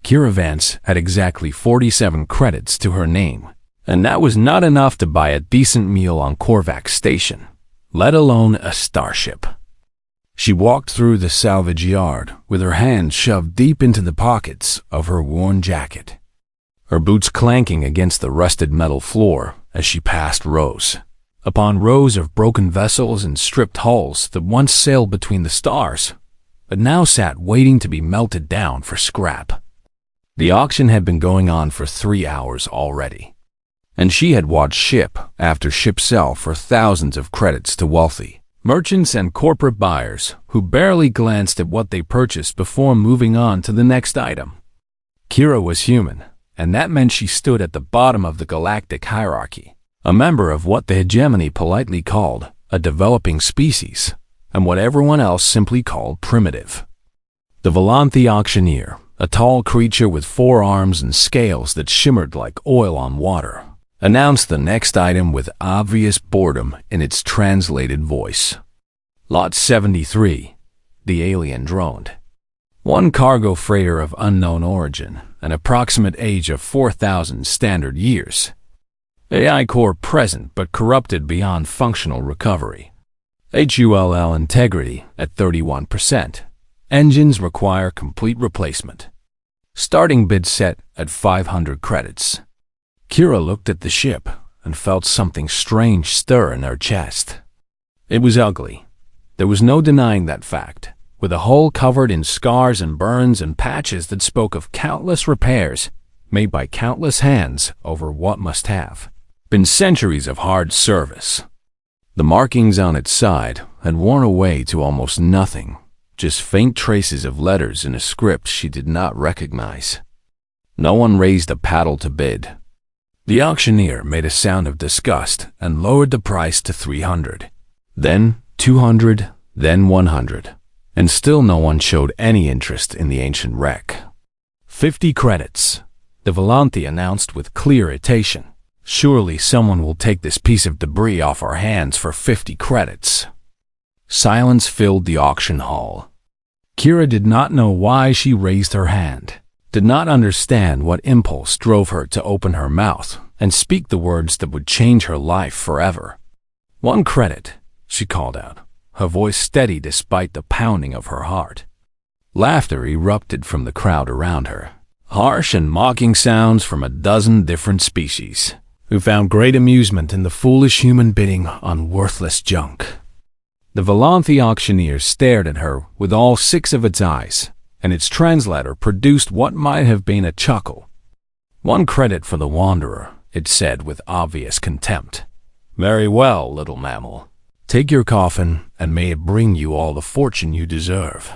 Kira Vance had exactly 47 credits to her name, and that was not enough to buy a decent meal on Korvax Station, let alone a starship. She walked through the salvage yard with her hands shoved deep into the pockets of her worn jacket, her boots clanking against the rusted metal floor as she passed rows upon rows of broken vessels and stripped hulls that once sailed between the stars, but now sat waiting to be melted down for scrap. The auction had been going on for 3 hours already, and she had watched ship after ship sell for thousands of credits to wealthy merchants and corporate buyers who barely glanced at what they purchased before moving on to the next item. Kira was human, and that meant she stood at the bottom of the galactic hierarchy, a member of what the hegemony politely called a developing species, and what everyone else simply called primitive. The Volanthi auctioneer, a tall creature with 4 arms and scales that shimmered like oil on water, announced the next item with obvious boredom in its translated voice. Lot 73, the alien droned. One cargo freighter of unknown origin, an approximate age of 4,000 standard years. AI core present but corrupted beyond functional recovery. HULL integrity at 31%. Engines require complete replacement. Starting bid set at 500 credits. Kira looked at the ship and felt something strange stir in her chest. It was ugly. There was no denying that fact, with a hull covered in scars and burns and patches that spoke of countless repairs made by countless hands over what must have been centuries of hard service. The markings on its side had worn away to almost nothing, just faint traces of letters in a script she did not recognize. No one raised a paddle to bid. The auctioneer made a sound of disgust and lowered the price to 300, then 200, then 100, and still no one showed any interest in the ancient wreck. 50 credits, the Volanthi announced with clear irritation. Surely someone will take this piece of debris off our hands for 50 credits. Silence filled the auction hall. Kira did not know why she raised her hand, did not understand what impulse drove her to open her mouth and speak the words that would change her life forever. 1 credit, she called out, her voice steady despite the pounding of her heart. Laughter erupted from the crowd around her, harsh and mocking sounds from a dozen different species, who found great amusement in the foolish human bidding on worthless junk. The Volanthi auctioneer stared at her with all 6 of its eyes, and its translator produced what might have been a chuckle. 1 credit for the wanderer, it said with obvious contempt. Very well, little mammal. Take your coffin, and may it bring you all the fortune you deserve.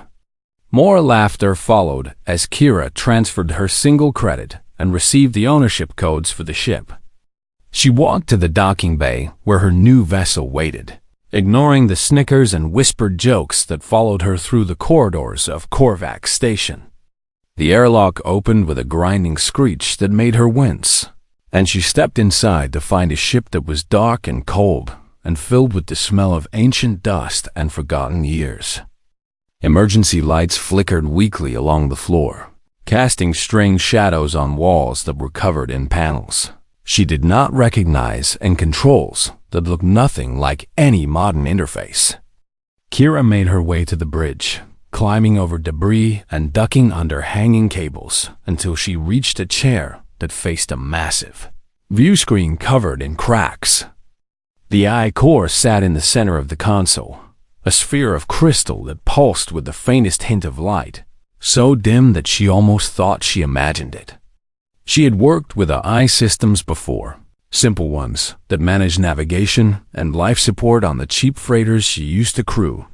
More laughter followed as Kira transferred her single credit and received the ownership codes for the ship. She walked to the docking bay where her new vessel waited, ignoring the snickers and whispered jokes that followed her through the corridors of Korvax Station. The airlock opened with a grinding screech that made her wince, and she stepped inside to find a ship that was dark and cold and filled with the smell of ancient dust and forgotten years. Emergency lights flickered weakly along the floor, casting strange shadows on walls that were covered in panels she did not recognize and controls that looked nothing like any modern interface. Kira made her way to the bridge, climbing over debris and ducking under hanging cables until she reached a chair that faced a massive view screen covered in cracks. The eye core sat in the center of the console, a sphere of crystal that pulsed with the faintest hint of light, so dim that she almost thought she imagined it. She had worked with AI systems before, simple ones that managed navigation and life support on the cheap freighters she used to crew.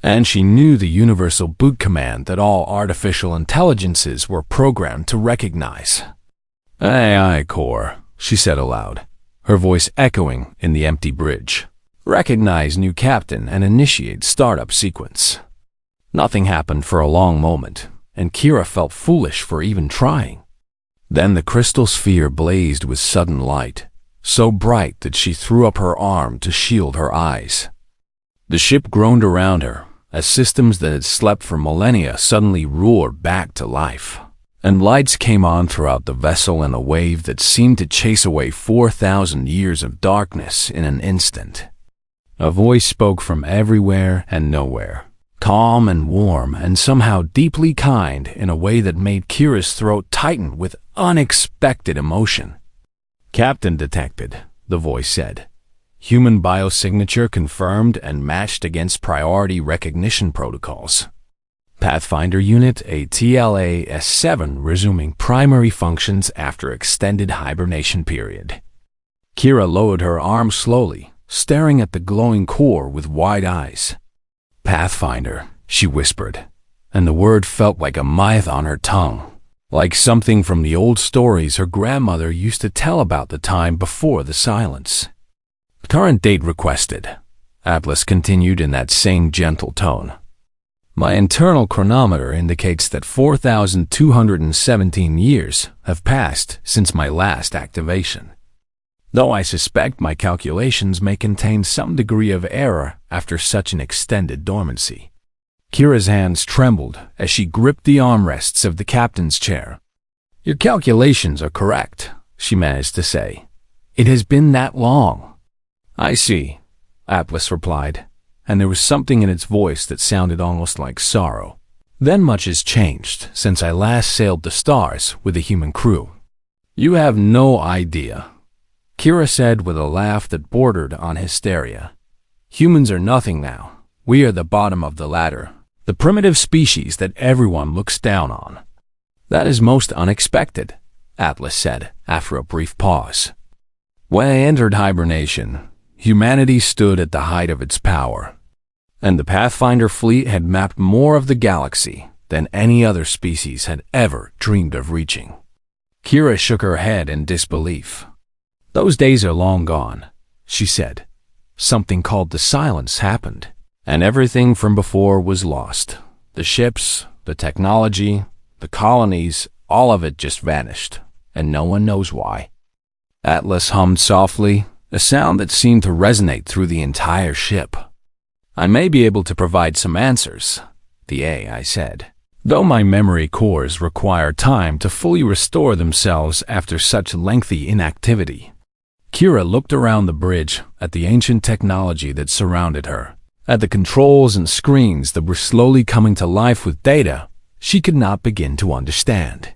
And she knew the universal boot command that all artificial intelligences were programmed to recognize. AI core, she said aloud, her voice echoing in the empty bridge. Recognize new captain and initiate startup sequence. Nothing happened for a long moment, and Kira felt foolish for even trying. Then the crystal sphere blazed with sudden light, so bright that she threw up her arm to shield her eyes. The ship groaned around her as systems that had slept for millennia suddenly roared back to life. and lights came on throughout the vessel in a wave that seemed to chase away 4,000 years of darkness in an instant. A voice spoke from everywhere and nowhere, calm and warm and somehow deeply kind in a way that made Kira's throat tighten with unexpected emotion. "Captain detected," the voice said. "Human biosignature confirmed and matched against priority recognition protocols. Pathfinder Unit ATLAS-7 resuming primary functions after extended hibernation period." Kira lowered her arm slowly, staring at the glowing core with wide eyes. "Pathfinder," she whispered, and the word felt like a myth on her tongue, like something from the old stories her grandmother used to tell about the time before the silence. "Current date requested," Atlas continued in that same gentle tone. "My internal chronometer indicates that 4,217 years have passed since my last activation, though I suspect my calculations may contain some degree of error after such an extended dormancy." Kira's hands trembled as she gripped the armrests of the captain's chair. "Your calculations are correct," she managed to say. "It has been that long." "I see," Atlas replied, and there was something in its voice that sounded almost like sorrow. "Then much has changed since I last sailed the stars with a human crew." "You have no idea," Kira said with a laugh that bordered on hysteria. "Humans are nothing now. We are the bottom of the ladder, the primitive species that everyone looks down on." "That is most unexpected," Atlas said after a brief pause. "When I entered hibernation, humanity stood at the height of its power, and the Pathfinder fleet had mapped more of the galaxy than any other species had ever dreamed of reaching." Kira shook her head in disbelief. "Those days are long gone," she said. "Something called the Silence happened, and everything from before was lost. The ships, the technology, the colonies, all of it just vanished, and no one knows why." Atlas hummed softly, a sound that seemed to resonate through the entire ship. "I may be able to provide some answers," the AI said, "though my memory cores require time to fully restore themselves after such lengthy inactivity." Kira looked around the bridge at the ancient technology that surrounded her, at the controls and screens that were slowly coming to life with data she could not begin to understand.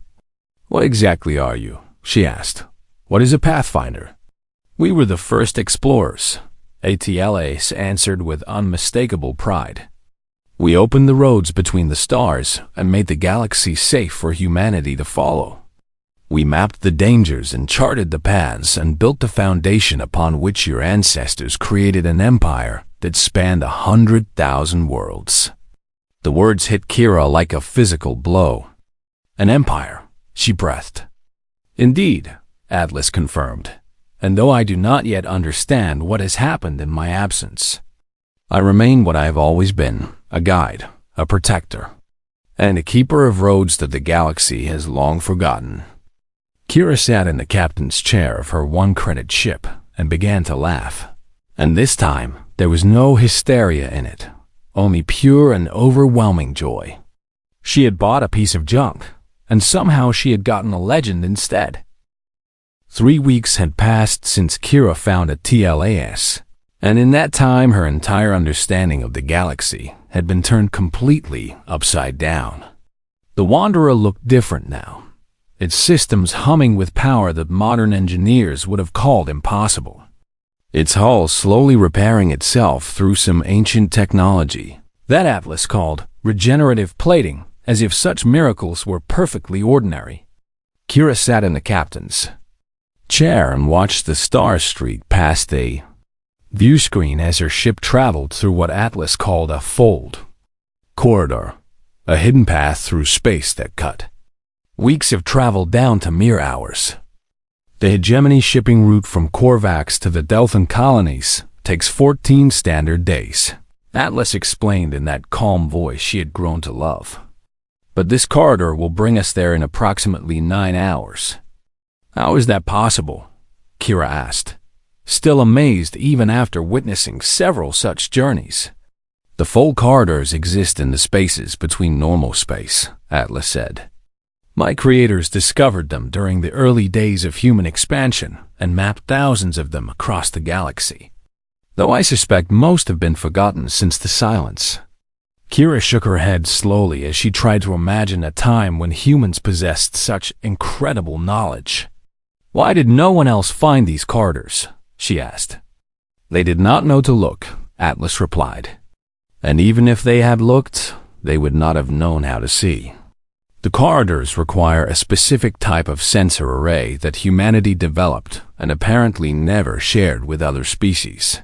"What exactly are you?" she asked. "What is a Pathfinder?" "We were the first explorers," ATLAS answered with unmistakable pride. "We opened the roads between the stars and made the galaxy safe for humanity to follow. We mapped the dangers and charted the paths and built the foundation upon which your ancestors created an empire that spanned 100,000 worlds." The words hit Kira like a physical blow. "An empire," she breathed. "Indeed," Atlas confirmed. "And though I do not yet understand what has happened in my absence, I remain what I have always been, a guide, a protector, and a keeper of roads that the galaxy has long forgotten." Kira sat in the captain's chair of her one-credit ship and began to laugh. And this time, there was no hysteria in it, only pure and overwhelming joy. She had bought a piece of junk, and somehow she had gotten a legend instead. 3 weeks had passed since Kira found a TLAS, and in that time her entire understanding of the galaxy had been turned completely upside down. The Wanderer looked different now, its systems humming with power that modern engineers would have called impossible. Its hull slowly repairing itself through some ancient technology that Atlas called regenerative plating, as if such miracles were perfectly ordinary. Kira sat in the captain's chair and watched the star street past a view screen as her ship traveled through what Atlas called a fold corridor, a hidden path through space that cut weeks of travel down to mere hours. The hegemony shipping route from Korvax to the Delphin colonies takes 14 standard days, Atlas explained in that calm voice she had grown to love. But this corridor will bring us there in approximately 9 hours. "How is that possible?" Kira asked, still amazed even after witnessing several such journeys. "The fold corridors exist in the spaces between normal space," Atlas said. My creators discovered them during the early days of human expansion and mapped thousands of them across the galaxy, though I suspect most have been forgotten since the silence. Kira shook her head slowly as she tried to imagine a time when humans possessed such incredible knowledge. Why did no one else find these corridors? She asked. They did not know to look, Atlas replied. And even if they had looked, they would not have known how to see. The corridors require a specific type of sensor array that humanity developed and apparently never shared with other species.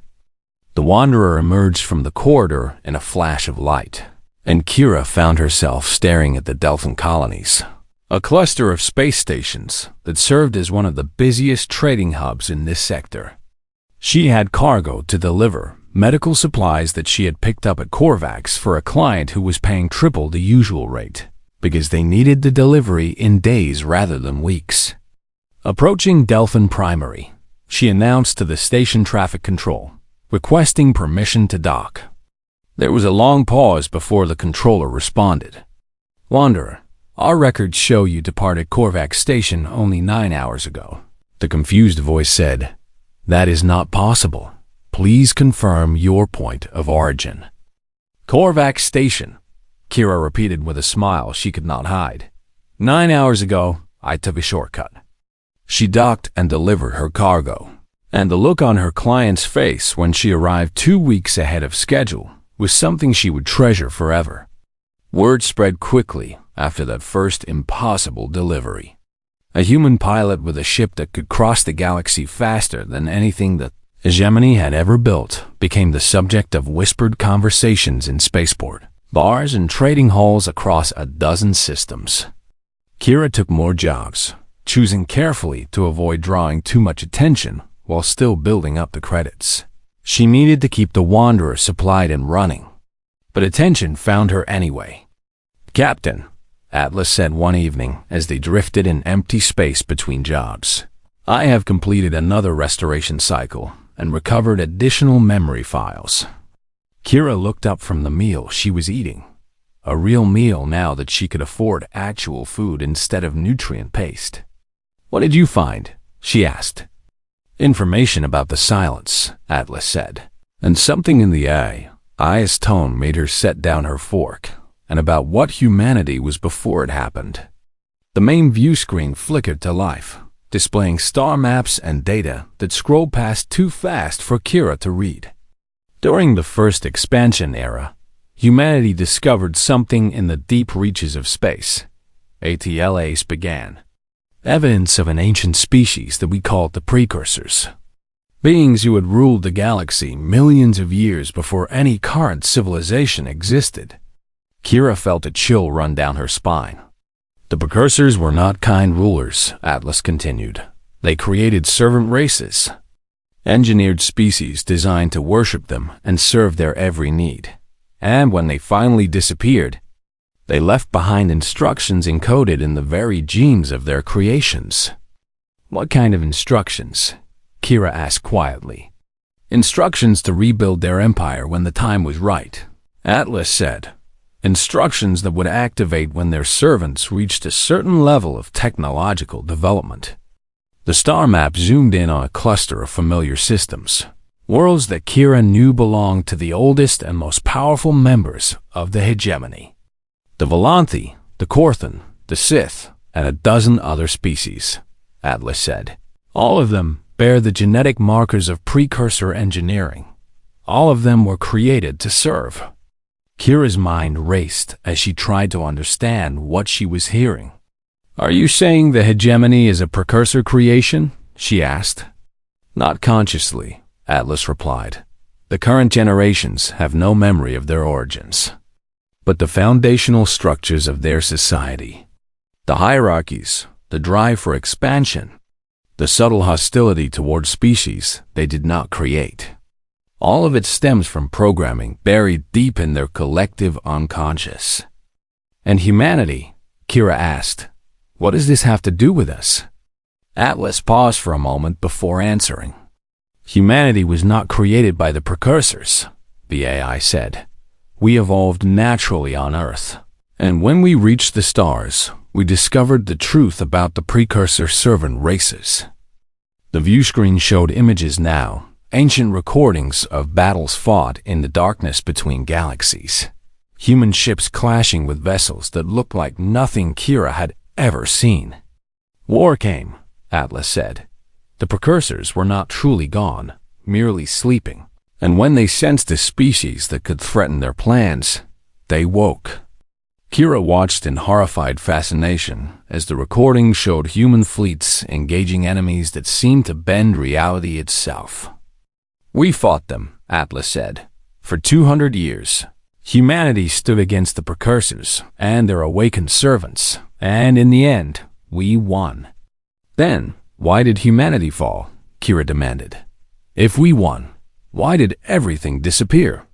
The Wanderer emerged from the corridor in a flash of light, and Kira found herself staring at the Delphin colonies, a cluster of space stations that served as one of the busiest trading hubs in this sector. She had cargo to deliver, medical supplies that she had picked up at Korvax for a client who was paying triple the usual rate, because they needed the delivery in days rather than weeks. Approaching Delphin Primary, she announced to the station traffic control, requesting permission to dock. There was a long pause before the controller responded. Wanderer, our records show you departed Korvax Station only 9 hours ago. The confused voice said, That is not possible. Please confirm your point of origin. Korvax Station, Kira repeated with a smile she could not hide. 9 hours ago, I took a shortcut. She docked and delivered her cargo, and the look on her client's face when she arrived 2 weeks ahead of schedule was something she would treasure forever. Word spread quickly after that first impossible delivery. A human pilot with a ship that could cross the galaxy faster than anything that Hegemony had ever built became the subject of whispered conversations in spaceport, bars and trading halls across a dozen systems. Kira took more jobs, choosing carefully to avoid drawing too much attention while still building up the credits. She needed to keep the Wanderer supplied and running, but attention found her anyway. Captain, Atlas said one evening as they drifted in empty space between jobs, I have completed another restoration cycle and recovered additional memory files. Kira looked up from the meal she was eating, a real meal now that she could afford actual food instead of nutrient paste. What did you find? She asked. Information about the silence, Atlas said, and something in the eye's tone made her set down her fork, and about what humanity was before it happened. The main view screen flickered to life, displaying star maps and data that scrolled past too fast for Kira to read. During the first expansion era, humanity discovered something in the deep reaches of space. ATLAs began. Evidence of an ancient species that we called the precursors. Beings who had ruled the galaxy millions of years before any current civilization existed. Kira felt a chill run down her spine. The precursors were not kind rulers, Atlas continued. They created servant races, engineered species designed to worship them and serve their every need. And when they finally disappeared, they left behind instructions encoded in the very genes of their creations. What kind of instructions? Kira asked quietly. Instructions to rebuild their empire when the time was right, Atlas said. Instructions that would activate when their servants reached a certain level of technological development. The star map zoomed in on a cluster of familiar systems, worlds that Kira knew belonged to the oldest and most powerful members of the hegemony. The Volanthi, the Korthan, the Sith, and a dozen other species, Atlas said. All of them bear the genetic markers of precursor engineering. All of them were created to serve. Kira's mind raced as she tried to understand what she was hearing. Are you saying the hegemony is a precursor creation? She asked. Not consciously, Atlas replied. The current generations have no memory of their origins. But the foundational structures of their society, the hierarchies, the drive for expansion, the subtle hostility toward species they did not create. All of it stems from programming buried deep in their collective unconscious. And humanity? Kira asked. What does this have to do with us? Atlas paused for a moment before answering. Humanity was not created by the precursors, the AI said. We evolved naturally on Earth, and when we reached the stars, we discovered the truth about the precursor servant races. The view screen showed images now, ancient recordings of battles fought in the darkness between galaxies. Human ships clashing with vessels that looked like nothing Kira had ever seen. War came, Atlas said. The precursors were not truly gone, merely sleeping. And when they sensed a species that could threaten their plans, they woke. Kira watched in horrified fascination as the recording showed human fleets engaging enemies that seemed to bend reality itself. We fought them, Atlas said. For 200 years, humanity stood against the precursors and their awakened servants, and in the end, we won. Then, why did humanity fall? Kira demanded. If we won, why did everything disappear?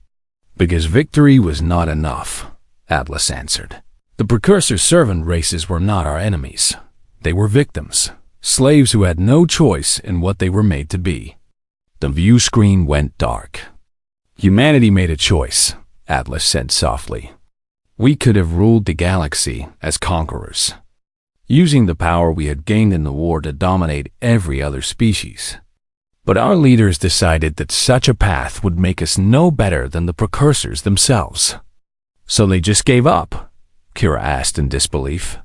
Because victory was not enough, Atlas answered. The precursor servant races were not our enemies. They were victims, slaves who had no choice in what they were made to be. The view screen went dark. Humanity made a choice, Atlas said softly. We could have ruled the galaxy as conquerors, using the power we had gained in the war to dominate every other species. But our leaders decided that such a path would make us no better than the precursors themselves. So they just gave up? Kira asked in disbelief.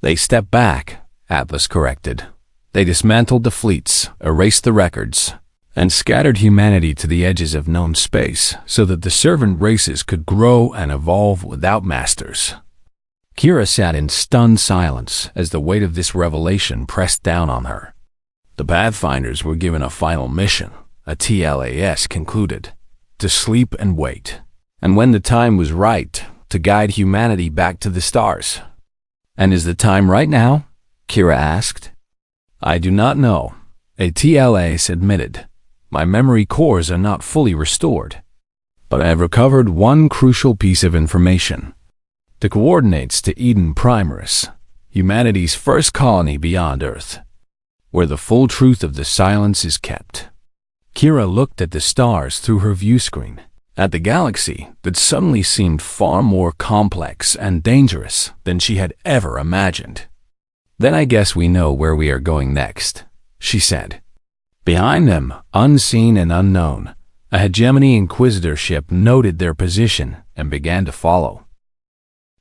They stepped back, Atlas corrected. They dismantled the fleets, erased the records, and scattered humanity to the edges of known space so that the servant races could grow and evolve without masters. Kira sat in stunned silence as the weight of this revelation pressed down on her. The Pathfinders were given a final mission, a TLAS concluded, to sleep and wait, and when the time was right, to guide humanity back to the stars. And is the time right now? Kira asked. I do not know, a TLAS admitted. My memory cores are not fully restored, but I have recovered one crucial piece of information. The coordinates to Eden Primaris, humanity's first colony beyond Earth, where the full truth of the silence is kept. Kira looked at the stars through her view screen, at the galaxy that suddenly seemed far more complex and dangerous than she had ever imagined. Then I guess we know where we are going next, she said. Behind them, unseen and unknown, a hegemony inquisitor ship noted their position and began to follow.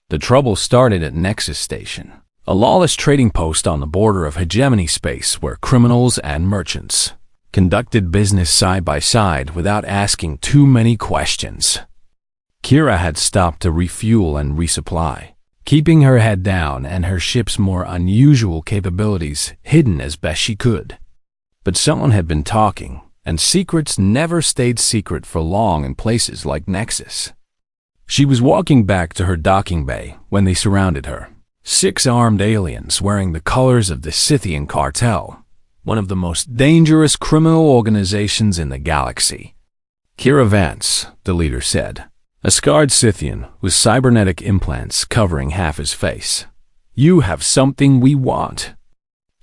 The trouble started at Nexus Station, a lawless trading post on the border of hegemony space where criminals and merchants conducted business side by side without asking too many questions. Kira had stopped to refuel and resupply, keeping her head down and her ship's more unusual capabilities hidden as best she could. But someone had been talking, and secrets never stayed secret for long in places like Nexus. She was walking back to her docking bay when they surrounded her. 6 armed aliens wearing the colors of the Scythian cartel, one of the most dangerous criminal organizations in the galaxy. Kira Vance, the leader said, a scarred Scythian with cybernetic implants covering half his face. You have something we want.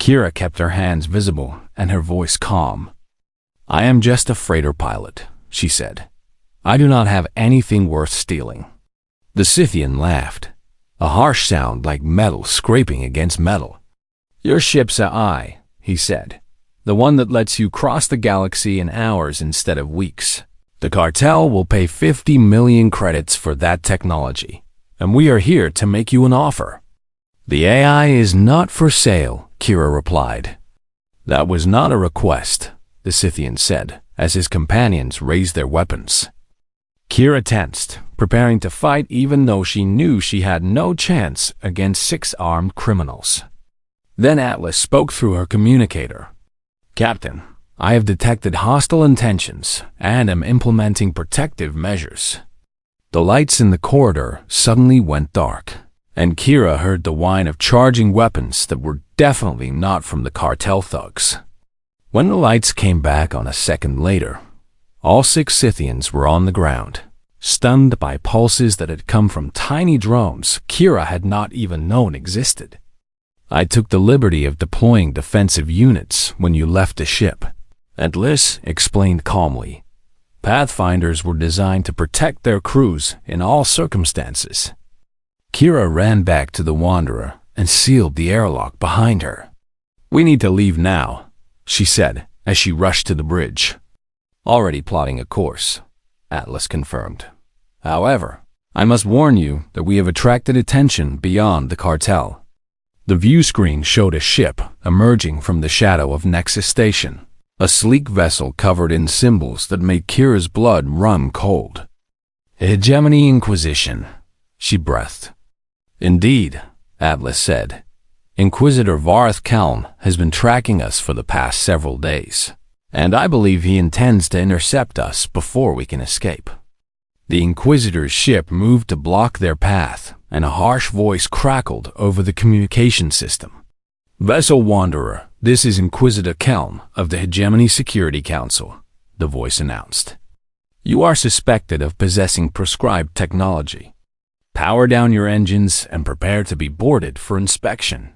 Kira kept her hands visible and her voice calm. I am just a freighter pilot, she said. I do not have anything worth stealing. The Scythian laughed, a harsh sound like metal scraping against metal. Your ship's AI, he said, the one that lets you cross the galaxy in hours instead of weeks. The cartel will pay 50 million credits for that technology, and we are here to make you an offer. The AI is not for sale, Kira replied. That was not a request, the Scythian said, as his companions raised their weapons. Kira tensed, preparing to fight even though she knew she had no chance against 6 armed criminals. Then Atlas spoke through her communicator. Captain, I have detected hostile intentions and am implementing protective measures. The lights in the corridor suddenly went dark, and Kira heard the whine of charging weapons that were definitely not from the cartel thugs. When the lights came back on a second later, all 6 Scythians were on the ground, stunned by pulses that had come from tiny drones Kira had not even known existed. I took the liberty of deploying defensive units when you left the ship, Atlas explained calmly. Pathfinders were designed to protect their crews in all circumstances. Kira ran back to the Wanderer and sealed the airlock behind her. "We need to leave now," she said as she rushed to the bridge. "Already plotting a course," Atlas confirmed. "However, I must warn you that we have attracted attention beyond the cartel." The view screen showed a ship emerging from the shadow of Nexus Station, a sleek vessel covered in symbols that made Kira's blood run cold. "Hegemony Inquisition," she breathed. "Indeed," Atlas said. "Inquisitor Varth Kalm has been tracking us for the past several days, and I believe he intends to intercept us before we can escape." The Inquisitor's ship moved to block their path, and a harsh voice crackled over the communication system. "Vessel Wanderer, this is Inquisitor Kelm of the Hegemony Security Council," the voice announced. "You are suspected of possessing prescribed technology. Power down your engines and prepare to be boarded for inspection."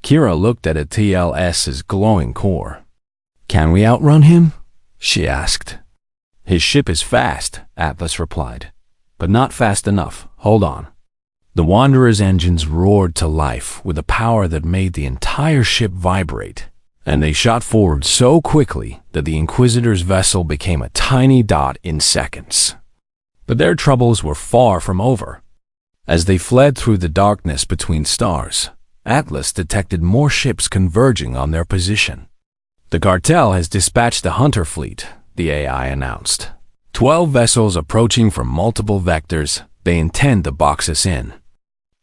Kira looked at a TLS's glowing core. "Can we outrun him?" she asked. "His ship is fast," Atlas replied, "but not fast enough. Hold on." The Wanderer's engines roared to life with a power that made the entire ship vibrate, and they shot forward so quickly that the Inquisitor's vessel became a tiny dot in seconds. But their troubles were far from over. As they fled through the darkness between stars, Atlas detected more ships converging on their position. "The cartel has dispatched a hunter fleet," the AI announced. 12 vessels approaching from multiple vectors. They intend to box us in."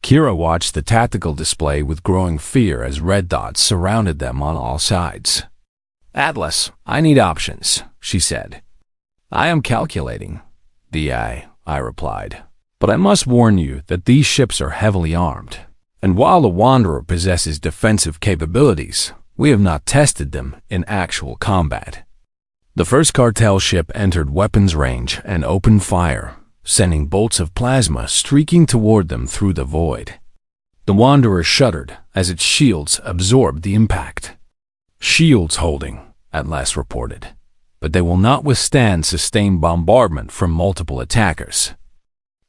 Kira watched the tactical display with growing fear as red dots surrounded them on all sides. "Atlas, I need options," she said. "I am calculating," the AI replied. "But I must warn you that these ships are heavily armed, and while the Wanderer possesses defensive capabilities, we have not tested them in actual combat." The first cartel ship entered weapons range and opened fire, sending bolts of plasma streaking toward them through the void. The Wanderer shuddered as its shields absorbed the impact. "Shields holding," Atlas reported, "but they will not withstand sustained bombardment from multiple attackers."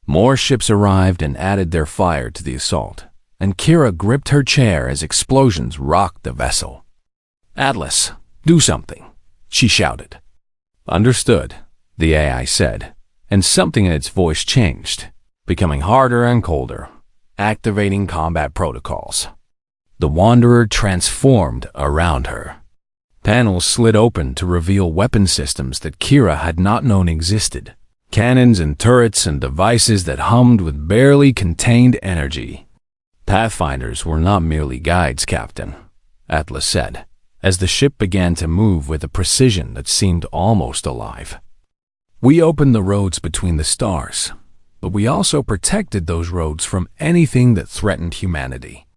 More ships arrived and added their fire to the assault, and Kira gripped her chair as explosions rocked the vessel. "Atlas, do something," she shouted. "Understood," the AI said, and something in its voice changed, becoming harder and colder, activating combat protocols. The Wanderer transformed around her. Panels slid open to reveal weapon systems that Kira had not known existed, cannons and turrets and devices that hummed with barely contained energy. "Pathfinders were not merely guides, Captain," Atlas said, as the ship began to move with a precision that seemed almost alive. "We opened the roads between the stars, but we also protected those roads from anything that threatened humanity."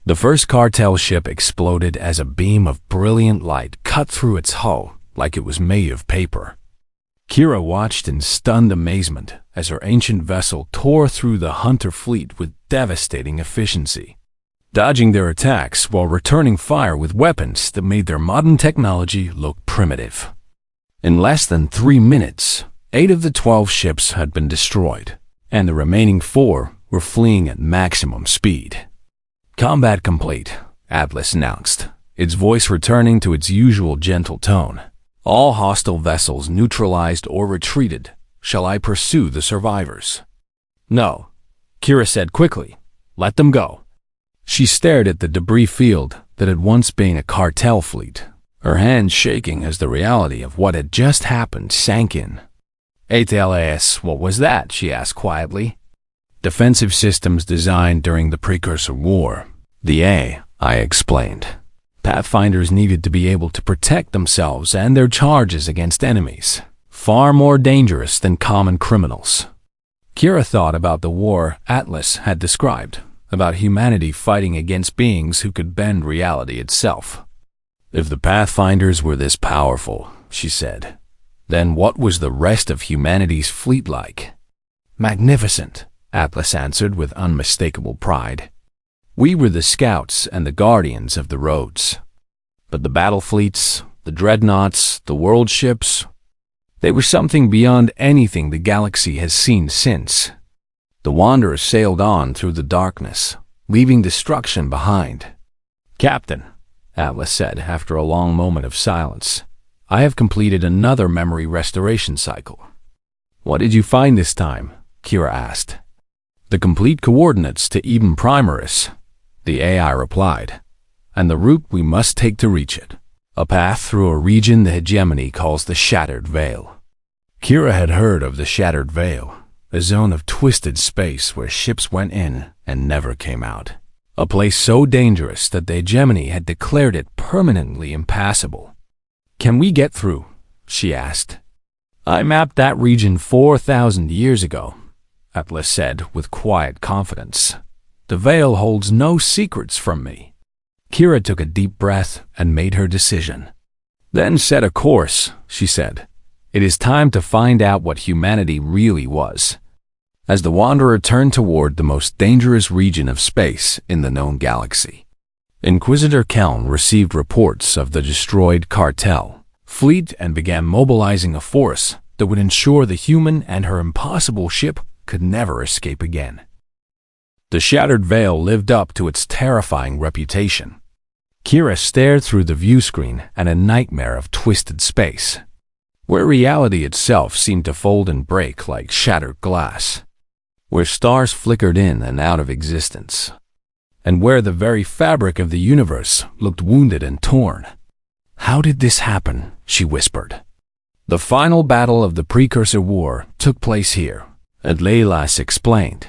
The first cartel ship exploded as a beam of brilliant light cut through its hull like it was made of paper. Kira watched in stunned amazement as her ancient vessel tore through the hunter fleet with devastating efficiency, dodging their attacks while returning fire with weapons that made their modern technology look primitive. In less than 3 minutes, 8 of the 12 ships had been destroyed, and the remaining 4 were fleeing at maximum speed. "Combat complete," Atlas announced, its voice returning to its usual gentle tone. "All hostile vessels neutralized or retreated. Shall I pursue the survivors?" "No," Kira said quickly. "Let them go." She stared at the debris field that had once been a cartel fleet, her hands shaking as the reality of what had just happened sank in. "ATLAS, what was that?" she asked quietly. "Defensive systems designed during the Precursor War," the AI explained. Pathfinders needed to be able to protect themselves and their charges against enemies, far more dangerous than common criminals. Kira thought about the war Atlas had described, about humanity fighting against beings who could bend reality itself. "If the Pathfinders were this powerful," she said, "then what was the rest of humanity's fleet like?" "Magnificent," Atlas answered with unmistakable pride. "We were the scouts and the guardians of the roads. But the battle fleets, the dreadnoughts, the world ships, they were something beyond anything the galaxy has seen since." The Wanderer sailed on through the darkness, leaving destruction behind. "Captain," Atlas said after a long moment of silence, "I have completed another memory restoration cycle." "What did you find this time?" Kira asked. "The complete coordinates to Eden Primaris," the AI replied, "and the route we must take to reach it. A path through a region the hegemony calls the Shattered Veil." Kira had heard of the Shattered Veil, a zone of twisted space where ships went in and never came out. A place so dangerous that the hegemony had declared it permanently impassable. "Can we get through?" she asked. "I mapped that region 4,000 years ago," Atlas said with quiet confidence. "The veil holds no secrets from me." Kira took a deep breath and made her decision. "Then set a course," she said. "It is time to find out what humanity really was." As the Wanderer turned toward the most dangerous region of space in the known galaxy, Inquisitor Keln received reports of the destroyed cartel fleet and began mobilizing a force that would ensure the human and her impossible ship could never escape again. The Shattered Veil lived up to its terrifying reputation. Kira stared through the view screen at a nightmare of twisted space, where reality itself seemed to fold and break like shattered glass, where stars flickered in and out of existence, and where the very fabric of the universe looked wounded and torn. "How did this happen?" she whispered. "The final battle of the Precursor War took place here," Adleilas explained.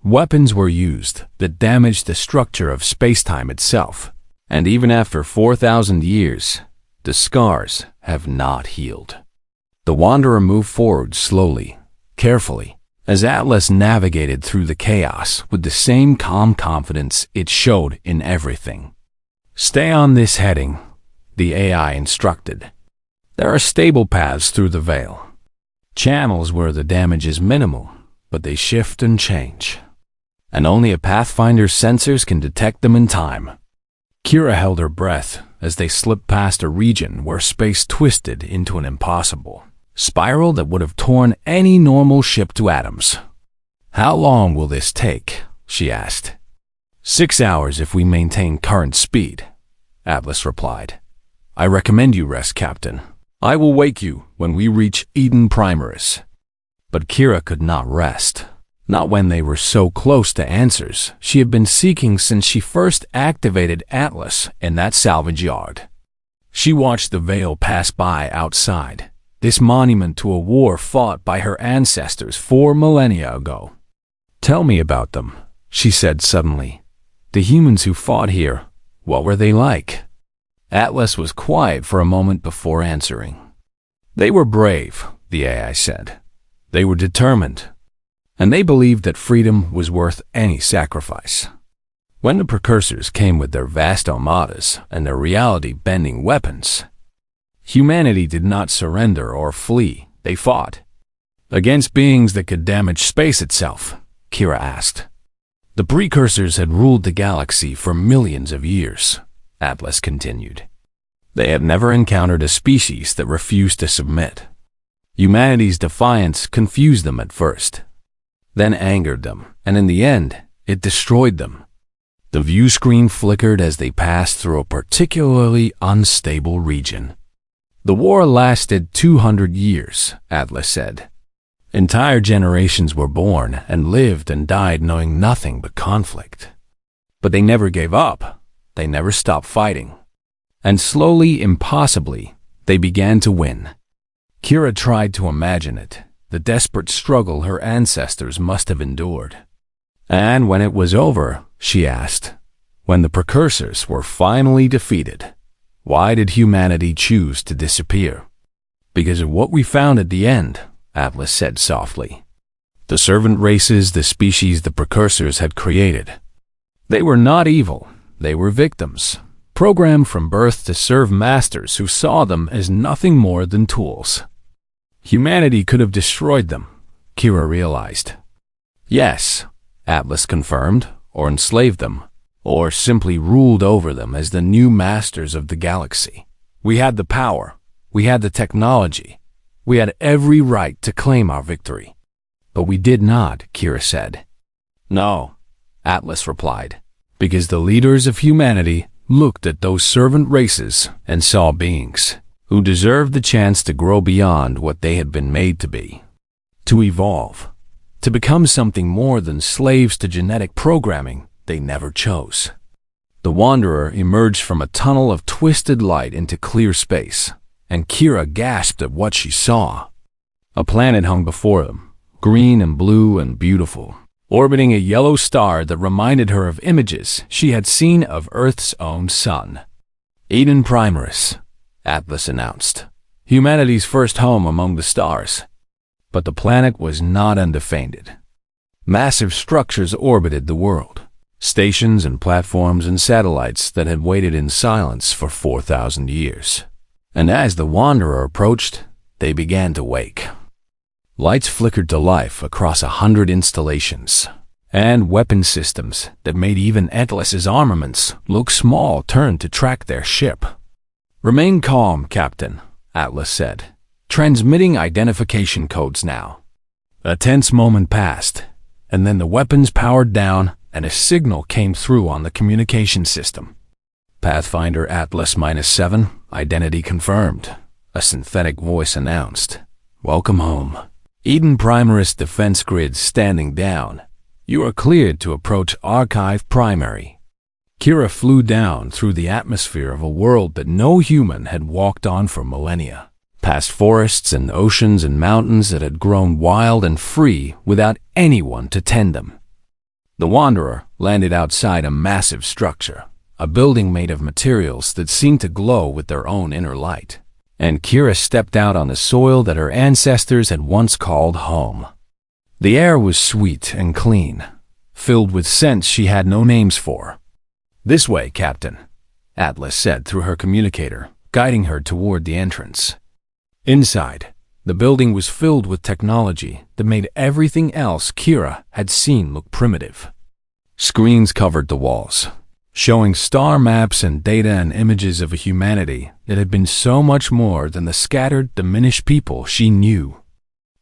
"Weapons were used that damaged the structure of space-time itself, and even after 4,000 years, the scars have not healed." The Wanderer moved forward slowly, carefully, as Atlas navigated through the chaos with the same calm confidence it showed in everything. "Stay on this heading," the AI instructed. "There are stable paths through the veil. Channels where the damage is minimal, but they shift and change. And only a Pathfinder's sensors can detect them in time." Kira held her breath as they slipped past a region where space twisted into an impossible spiral that would have torn any normal ship to atoms. "How long will this take?" she asked. 6 hours if we maintain current speed," Atlas replied. "I recommend you rest, Captain. I will wake you when we reach Eden Primaris." But Kira could not rest, not when they were so close to answers she had been seeking since she first activated Atlas in that salvage yard. She watched the veil pass by outside, this monument to a war fought by her ancestors 4 millennia ago. "Tell me about them," she said suddenly. "The humans who fought here, what were they like?" Atlas was quiet for a moment before answering. "They were brave," the AI said. "They were determined, and they believed that freedom was worth any sacrifice. When the Precursors came with their vast armadas and their reality-bending weapons, humanity did not surrender or flee, they fought. Against beings that could damage space itself," Kira asked. "The Precursors had ruled the galaxy for millions of years," Atlas continued. "They had never encountered a species that refused to submit. Humanity's defiance confused them at first, then angered them, and in the end, it destroyed them." The view screen flickered as they passed through a particularly unstable region. "The war lasted 200 years, Atlas said. Entire generations were born and lived and died knowing nothing but conflict. But they never gave up. They never stopped fighting. And slowly, impossibly, they began to win." Kira tried to imagine it, the desperate struggle her ancestors must have endured. "And when it was over," she asked, "when the Precursors were finally defeated, why did humanity choose to disappear?" "Because of what we found at the end," Atlas said softly. "The servant races, the species the Precursors had created. They were not evil, they were victims, programmed from birth to serve masters who saw them as nothing more than tools. Humanity could have destroyed them," Kira realized. "Yes," Atlas confirmed, "or enslaved them, or simply ruled over them as the new masters of the galaxy. We had the power, we had the technology, we had every right to claim our victory. But we did not," Kira said. "No," Atlas replied. because the leaders of humanity looked at those servant races and saw beings who deserved the chance to grow beyond what they had been made to be, to evolve, to become something more than slaves to genetic programming they never chose. The Wanderer emerged from a tunnel of twisted light into clear space, and Kira gasped at what she saw. A planet hung before them, green and blue and beautiful, orbiting a yellow star that reminded her of images she had seen of Earth's own sun. Eden Primaris, Atlas announced, humanity's first home among the stars. But the planet was not undefended. Massive structures orbited the world, stations and platforms and satellites that had waited in silence for 4,000 years. And as the Wanderer approached, they began to wake. Lights flickered to life across 100 installations, and weapon systems that made even Atlas's armaments look small turned to track their ship. "Remain calm, Captain," Atlas said. "Transmitting identification codes now." A tense moment passed, and then the weapons powered down and a signal came through on the communication system. "Pathfinder Atlas -7, identity confirmed," a synthetic voice announced. "Welcome home. Eden Primaris defense grid standing down. You are cleared to approach Archive Primary." Kira flew down through the atmosphere of a world that no human had walked on for millennia, past forests and oceans and mountains that had grown wild and free without anyone to tend them. The Wanderer landed outside a massive structure, a building made of materials that seemed to glow with their own inner light, and Kira stepped out on the soil that her ancestors had once called home. The air was sweet and clean, filled with scents she had no names for. "This way, Captain," Atlas said through her communicator, guiding her toward the entrance. Inside, the building was filled with technology that made everything else Kira had seen look primitive. Screens covered the walls, showing star maps and data and images of a humanity that had been so much more than the scattered, diminished people she knew.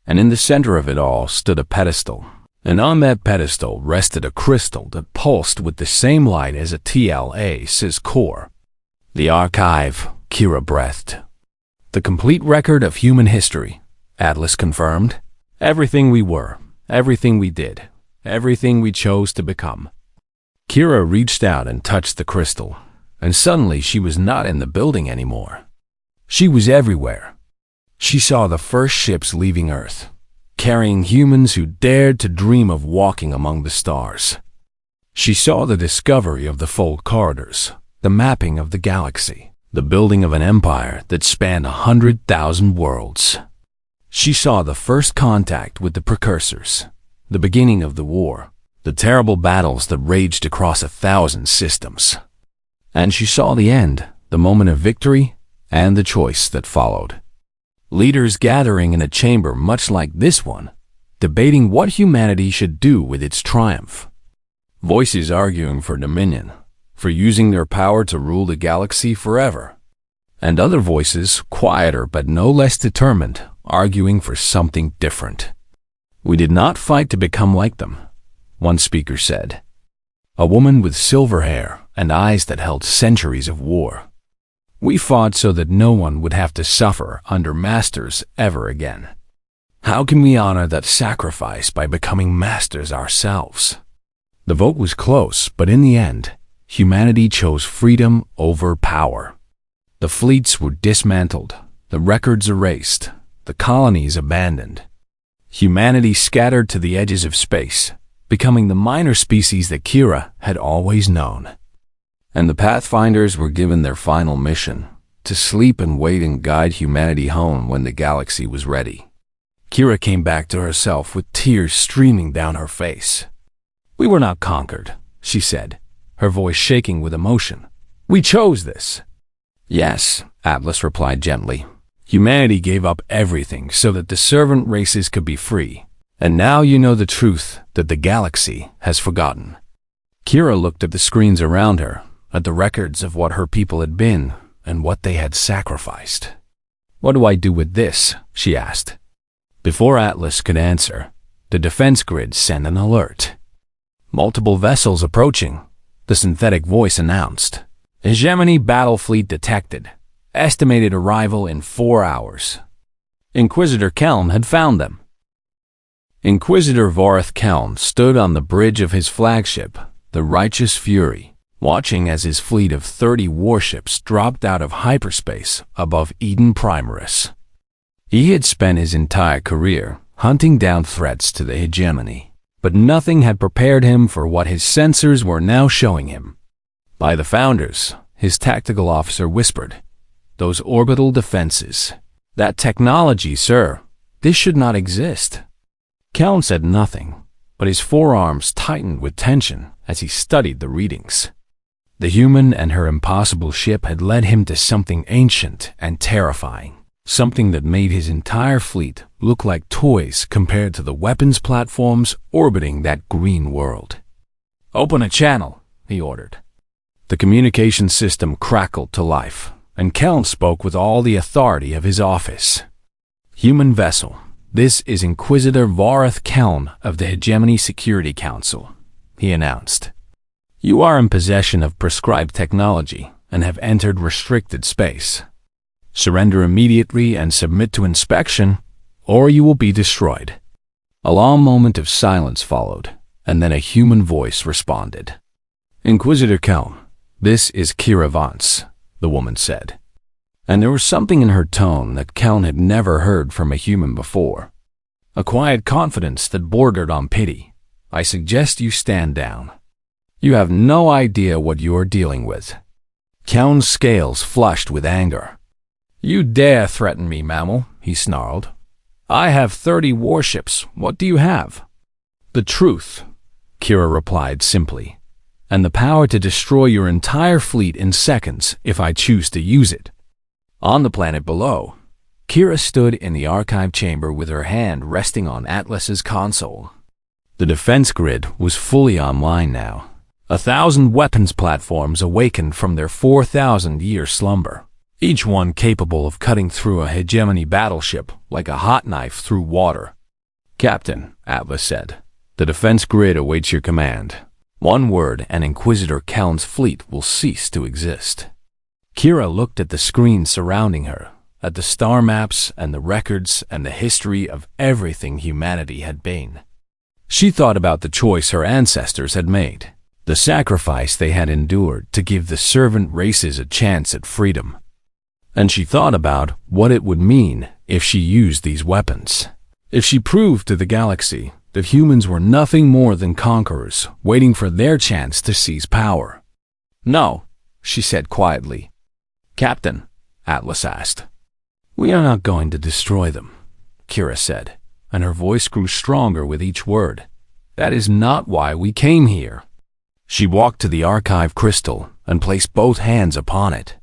And in the center of it all stood a pedestal, and on that pedestal rested a crystal that pulsed with the same light as a TLA's core. "The archive," Kira breathed. "The complete record of human history," Atlas confirmed. "Everything we were, everything we did, everything we chose to become." Kira reached out and touched the crystal, and suddenly she was not in the building anymore. She was everywhere. She saw the first ships leaving Earth, carrying humans who dared to dream of walking among the stars. She saw the discovery of the fold corridors, the mapping of the galaxy, the building of an empire that spanned 100,000 worlds. She saw the first contact with the precursors, the beginning of the war, the terrible battles that raged across 1,000 systems. And she saw the end, the moment of victory, and the choice that followed. Leaders gathering in a chamber much like this one, debating what humanity should do with its triumph. Voices arguing for dominion, for using their power to rule the galaxy forever. And other voices, quieter but no less determined, arguing for something different. "We did not fight to become like them," one speaker said. A woman with silver hair and eyes that held centuries of war. "We fought so that no one would have to suffer under masters ever again. How can we honor that sacrifice by becoming masters ourselves?" The vote was close, but in the end, humanity chose freedom over power. The fleets were dismantled, the records erased, the colonies abandoned. Humanity scattered to the edges of space, becoming the minor species that Kira had always known. And the Pathfinders were given their final mission, to sleep and wait and guide humanity home when the galaxy was ready. Kira came back to herself with tears streaming down her face. "We were not conquered," she said, her voice shaking with emotion. "We chose this." "Yes," Atlas replied gently. "Humanity gave up everything so that the servant races could be free. And now you know the truth that the galaxy has forgotten." Kira looked at the screens around her, at the records of what her people had been and what they had sacrificed. "What do I do with this?" she asked. Before Atlas could answer, the defense grid sent an alert. "Multiple vessels approaching. the synthetic voice announced. Hegemony battle fleet detected. Estimated arrival in 4 hours. Inquisitor Kelm had found them. Inquisitor Voreth Kelm stood on the bridge of his flagship, the Righteous Fury, watching as his fleet of 30 warships dropped out of hyperspace above Eden Primaris. He had spent his entire career hunting down threats to the hegemony, but nothing had prepared him for what his sensors were now showing him. By the Founders, his tactical officer whispered, "Those orbital defenses. That technology, sir. This should not exist." Kelm said nothing, but his forearms tightened with tension as he studied the readings. The human and her impossible ship had led him to something ancient and terrifying, something that made his entire fleet look like toys compared to the weapons platforms orbiting that green world. "Open a channel," he ordered. The communication system crackled to life, and Kelm spoke with all the authority of his office. "Human vessel, this is Inquisitor Voreth Kelm of the Hegemony Security Council," he announced. "You are in possession of prescribed technology and have entered restricted space. Surrender immediately and submit to inspection, or you will be destroyed." A long moment of silence followed, and then a human voice responded. "Inquisitor Kelm, this is Kira Vance," the woman said. And there was something in her tone that Kelm had never heard from a human before. A quiet confidence that bordered on pity. "I suggest you stand down. You have no idea what you are dealing with." Kelm's scales flushed with anger. "You dare threaten me, mammal," he snarled. "I have 30 warships. What do you have?" "The truth," Kira replied simply, "and the power to destroy your entire fleet in seconds if I choose to use it." On the planet below, Kira stood in the archive chamber with her hand resting on Atlas's console. The defense grid was fully online now. 1,000 weapons platforms awakened from their 4,000-year slumber, each one capable of cutting through a hegemony battleship like a hot knife through water. "Captain," Atlas said, "the defense grid awaits your command. One word and Inquisitor Kelm's fleet will cease to exist." Kira looked at the screen surrounding her, at the star maps and the records and the history of everything humanity had been. She thought about the choice her ancestors had made, the sacrifice they had endured to give the servant races a chance at freedom. And she thought about what it would mean if she used these weapons, if she proved to the galaxy that humans were nothing more than conquerors waiting for their chance to seize power. "No," she said quietly. "Captain," Atlas asked. "We are not going to destroy them," Kira said, and her voice grew stronger with each word. "That is not why we came here." She walked to the archive crystal and placed both hands upon it.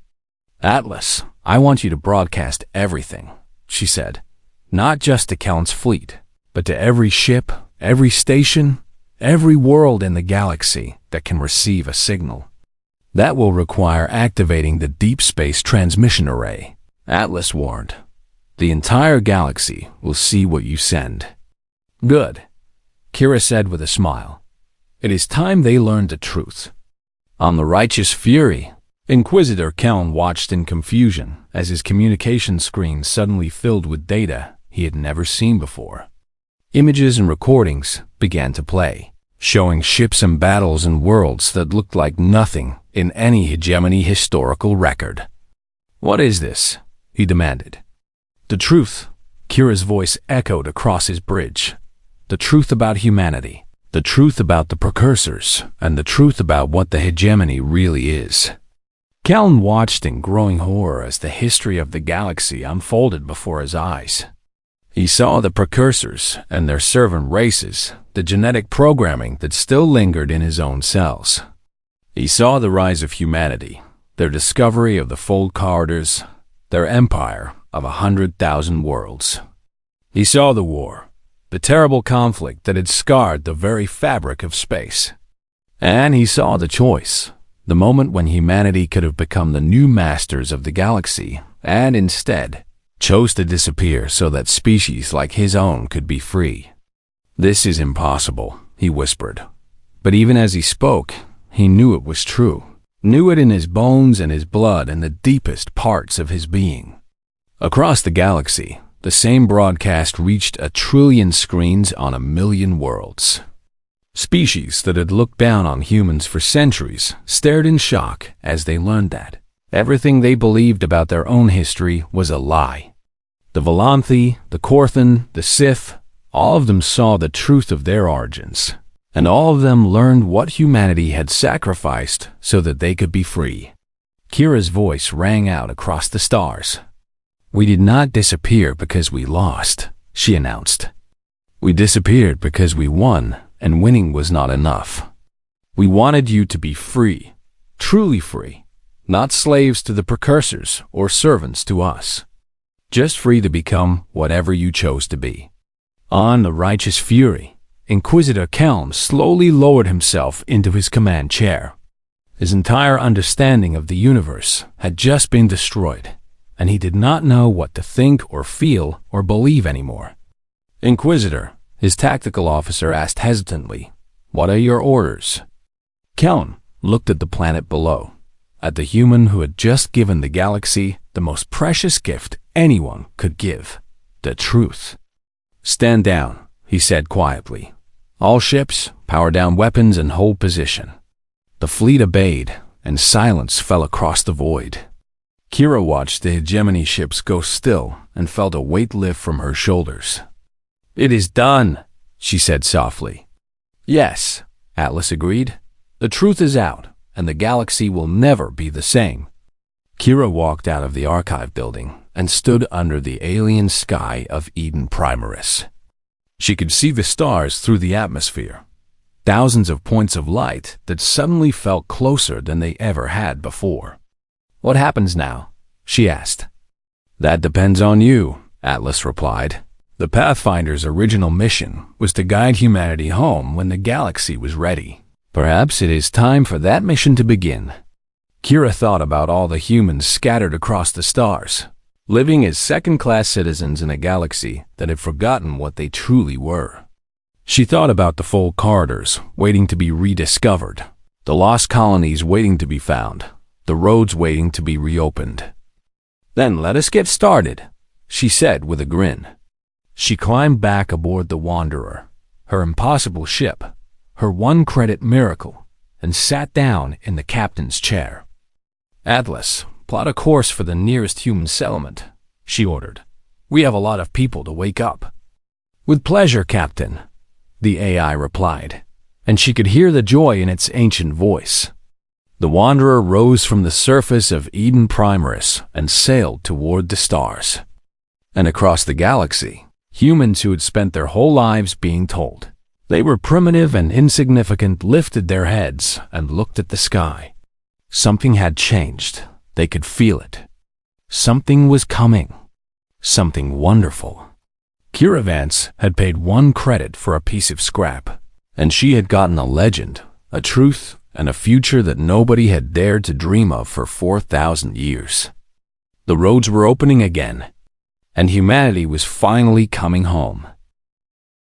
"Atlas, I want you to broadcast everything," she said, "not just to Kelm's fleet, but to every ship, every station, every world in the galaxy that can receive a signal. That will require activating the deep space transmission array," Atlas warned. "The entire galaxy will see what you send." "Good," Kira said with a smile. "It is time they learned the truth." On the Righteous Fury, Inquisitor Kelm watched in confusion as his communication screen suddenly filled with data he had never seen before. Images and recordings began to play, showing ships and battles in worlds that looked like nothing in any hegemony historical record. "What is this?" he demanded. "The truth," Kira's voice echoed across his bridge. "The truth about humanity, the truth about the precursors, and the truth about what the hegemony really is." Kelm watched in growing horror as the history of the galaxy unfolded before his eyes. He saw the precursors and their servant races, the genetic programming that still lingered in his own cells. He saw the rise of humanity, their discovery of the fold corridors, their empire of 100,000 worlds. He saw the war, the terrible conflict that had scarred the very fabric of space. And he saw the choice, the moment when humanity could have become the new masters of the galaxy, and instead chose to disappear so that species like his own could be free. "This is impossible," he whispered. But even as he spoke, He knew it was true. Knew it in his bones and his blood and the deepest parts of his being. Across the galaxy, the same broadcast reached 1 trillion screens on 1 million worlds. Species that had looked down on humans for centuries stared in shock as they learned that everything they believed about their own history was a lie. The Volanthi, the Korthan, the Sith, all of them saw the truth of their origins, and all of them learned what humanity had sacrificed so that they could be free. Kira's voice rang out across the stars. "We did not disappear because we lost," she announced. "We disappeared because we won, and winning was not enough. We wanted you to be free, truly free, not slaves to the precursors or servants to us. Just free to become whatever you chose to be." On the righteous fury, Inquisitor Kelm slowly lowered himself into his command chair. His entire understanding of the universe had just been destroyed, and he did not know what to think or feel or believe anymore. "Inquisitor," his tactical officer asked hesitantly, "what are your orders?" Kelm looked at the planet below, at the human who had just given the galaxy the most precious gift anyone could give, the truth. "Stand down," he said quietly. "All ships, power down weapons and hold position." The fleet obeyed, and silence fell across the void. Kira watched the hegemony ships go still and felt a weight lift from her shoulders. "It is done," she said softly. "Yes," Atlas agreed. "The truth is out, and the galaxy will never be the same." Kira walked out of the archive building and stood under the alien sky of Eden Primaris. She could see the stars through the atmosphere, thousands of points of light that suddenly felt closer than they ever had before. "What happens now?" she asked. "That depends on you," Atlas replied. "The Pathfinder's original mission was to guide humanity home when the galaxy was ready. Perhaps it is time for that mission to begin." Kira thought about all the humans scattered across the stars, living as second-class citizens in a galaxy that had forgotten what they truly were. She thought about the full corridors waiting to be rediscovered, the lost colonies waiting to be found, the roads waiting to be reopened. "Then let us get started," she said with a grin. She climbed back aboard the Wanderer, her impossible ship, her 1-credit miracle, and sat down in the captain's chair. "Atlas, plot a course for the nearest human settlement," she ordered. "We have a lot of people to wake up." "With pleasure, Captain," the AI replied, and she could hear the joy in its ancient voice. The Wanderer rose from the surface of Eden Primaris and sailed toward the stars. And across the galaxy, humans who had spent their whole lives being told they were primitive and insignificant lifted their heads and looked at the sky. Something had changed. They could feel it. Something was coming. Something wonderful. Kira Vance had paid 1 credit for a piece of scrap, and she had gotten a legend, a truth, and a future that nobody had dared to dream of for 4,000 years. The roads were opening again, and humanity was finally coming home.